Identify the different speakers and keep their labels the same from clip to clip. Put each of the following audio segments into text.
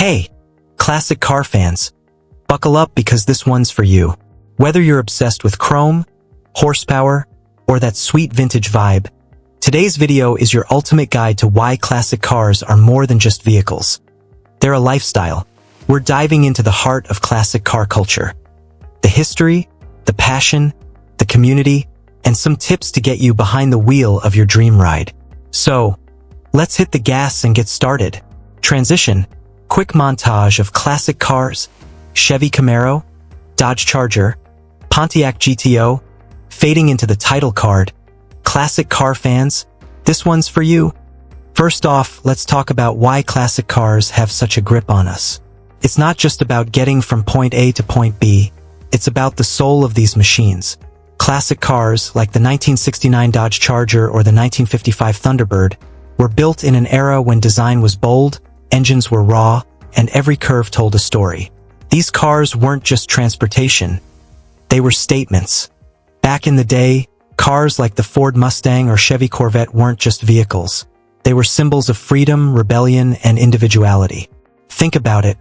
Speaker 1: Hey, classic car fans, buckle up because this one's for you. Whether you're obsessed with chrome, horsepower, or that sweet vintage vibe, today's video is your ultimate guide to why classic cars are more than just vehicles. They're a lifestyle. We're diving into the heart of classic car culture. The history, the passion, the community, and some tips to get you behind the wheel of your dream ride. So, let's hit the gas and get started. Transition. Quick montage of classic cars: Chevy Camaro, Dodge Charger, Pontiac GTO, fading into the title card. Classic car fans, this one's for you. First off, let's talk about why classic cars have such a grip on us. It's not just about getting from point A to point B, it's about the soul of these machines. Classic cars, like the 1969 Dodge Charger or the 1955 Thunderbird, were built in an era when design was bold, engines were raw, and every curve told a story. These cars weren't just transportation, they were statements. Back in the day, cars like the Ford Mustang or Chevy Corvette weren't just vehicles. They were symbols of freedom, rebellion, and individuality. Think about it.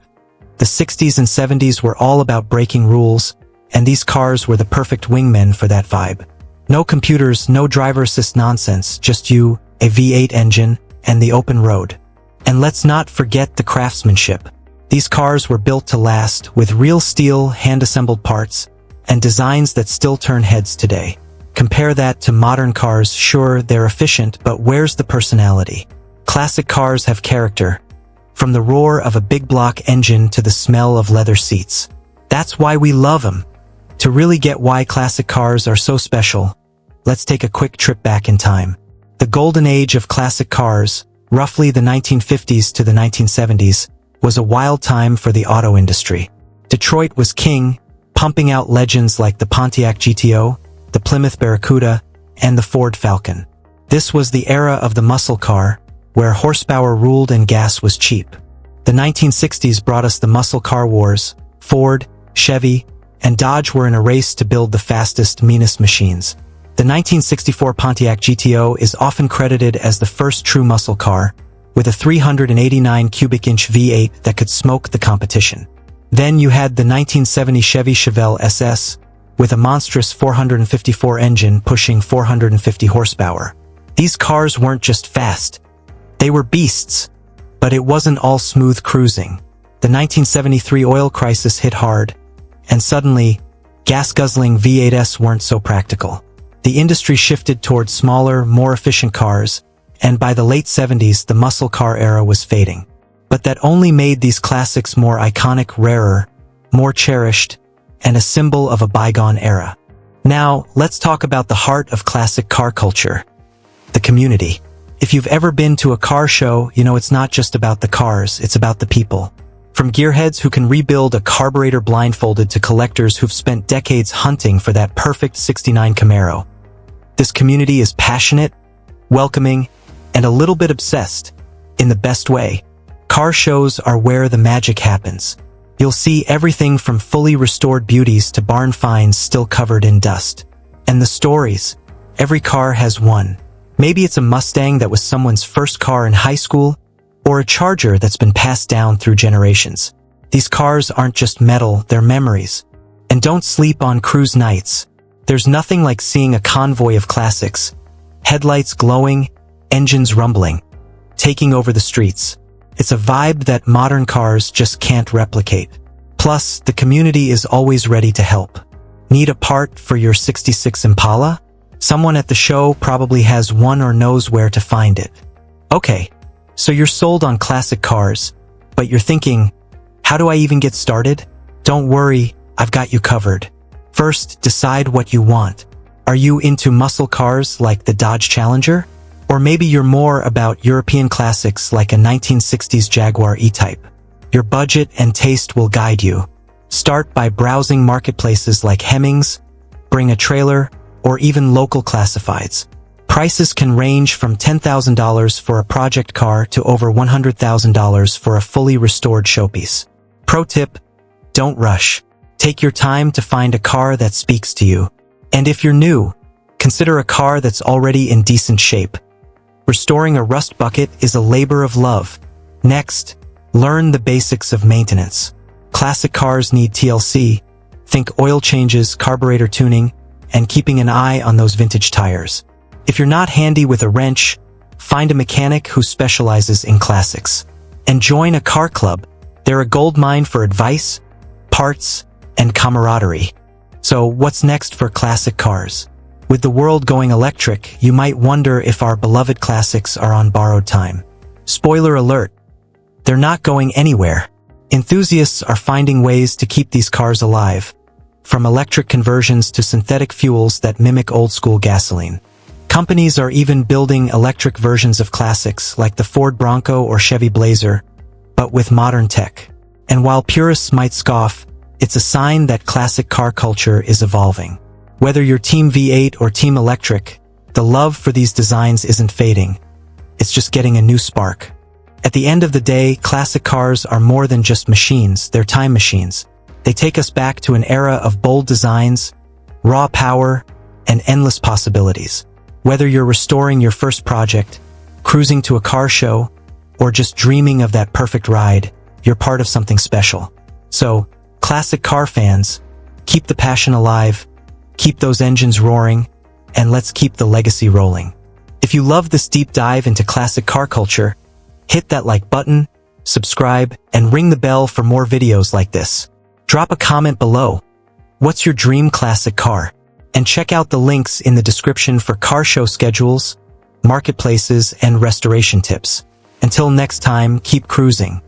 Speaker 1: The 60s and 70s were all about breaking rules, and these cars were the perfect wingmen for that vibe. No computers, no driver assist nonsense, just you, a V8 engine, and the open road. And let's not forget the craftsmanship. These cars were built to last, with real steel, hand-assembled parts, and designs that still turn heads today. Compare that to modern cars. Sure, they're efficient, but where's the personality? Classic cars have character, from the roar of a big block engine to the smell of leather seats. That's why we love them. To really get why classic cars are so special, let's take a quick trip back in time. The golden age of classic cars, roughly the 1950s to the 1970s, was a wild time for the auto industry. Detroit was king, pumping out legends like the Pontiac GTO, the Plymouth Barracuda, and the Ford Falcon. This was the era of the muscle car, where horsepower ruled and gas was cheap. The 1960s brought us the muscle car wars. Ford, Chevy, and Dodge were in a race to build the fastest, meanest machines. The 1964 Pontiac GTO is often credited as the first true muscle car, with a 389 cubic inch V8 that could smoke the competition. Then you had the 1970 Chevy Chevelle SS, with a monstrous 454 engine pushing 450 horsepower. These cars weren't just fast, they were beasts. But it wasn't all smooth cruising. The 1973 oil crisis hit hard, and suddenly, gas-guzzling V8s weren't so practical. The industry shifted towards smaller, more efficient cars, and by the late 70s the muscle car era was fading. But that only made these classics more iconic, rarer, more cherished, and a symbol of a bygone era. Now, let's talk about the heart of classic car culture: the community. If you've ever been to a car show, you know it's not just about the cars, it's about the people. From gearheads who can rebuild a carburetor blindfolded to collectors who've spent decades hunting for that perfect '69 Camaro. This community is passionate, welcoming, and a little bit obsessed, in the best way. Car shows are where the magic happens. You'll see everything from fully restored beauties to barn finds still covered in dust. And the stories. Every car has one. Maybe it's a Mustang that was someone's first car in high school, or a Charger that's been passed down through generations. These cars aren't just metal, they're memories. And don't sleep on cruise nights. There's nothing like seeing a convoy of classics, headlights glowing, engines rumbling, taking over the streets. It's a vibe that modern cars just can't replicate. Plus, the community is always ready to help. Need a part for your '66 Impala? Someone at the show probably has one or knows where to find it. Okay, so you're sold on classic cars, but you're thinking, how do I even get started? Don't worry, I've got you covered. First, decide what you want. Are you into muscle cars like the Dodge Challenger? Or maybe you're more about European classics like a 1960s Jaguar E-Type. Your budget and taste will guide you. Start by browsing marketplaces like Hemmings, Bring a Trailer, or even local classifieds. Prices can range from $10,000 for a project car to over $100,000 for a fully restored showpiece. Pro tip: don't rush. Take your time to find a car that speaks to you. And if you're new, consider a car that's already in decent shape. Restoring a rust bucket is a labor of love. Next, Learn the basics of maintenance. Classic cars need TLC. Think oil changes, carburetor tuning, and keeping an eye on those vintage tires. If you're not handy with a wrench, find a mechanic who specializes in classics. And join a car club. They're a goldmine for advice, parts, and camaraderie. So what's next for classic cars? With the world going electric, you might wonder if our beloved classics are on borrowed time. Spoiler alert, they're not going anywhere. Enthusiasts are finding ways to keep these cars alive, from electric conversions to synthetic fuels that mimic old-school gasoline. Companies are even building electric versions of classics like the Ford Bronco or Chevy Blazer, but with modern tech. And while purists might scoff, it's a sign that classic car culture is evolving. Whether you're Team V8 or Team Electric, the love for these designs isn't fading. It's just getting a new spark. At the end of the day, classic cars are more than just machines, they're time machines. They take us back to an era of bold designs, raw power, and endless possibilities. Whether you're restoring your first project, cruising to a car show, or just dreaming of that perfect ride, you're part of something special. So, classic car fans, keep the passion alive, keep those engines roaring, and let's keep the legacy rolling. If you love this deep dive into classic car culture, hit that like button, subscribe, and ring the bell for more videos like this. Drop a comment below. What's your dream classic car? And check out the links in the description for car show schedules, marketplaces, and restoration tips. Until next time, keep cruising.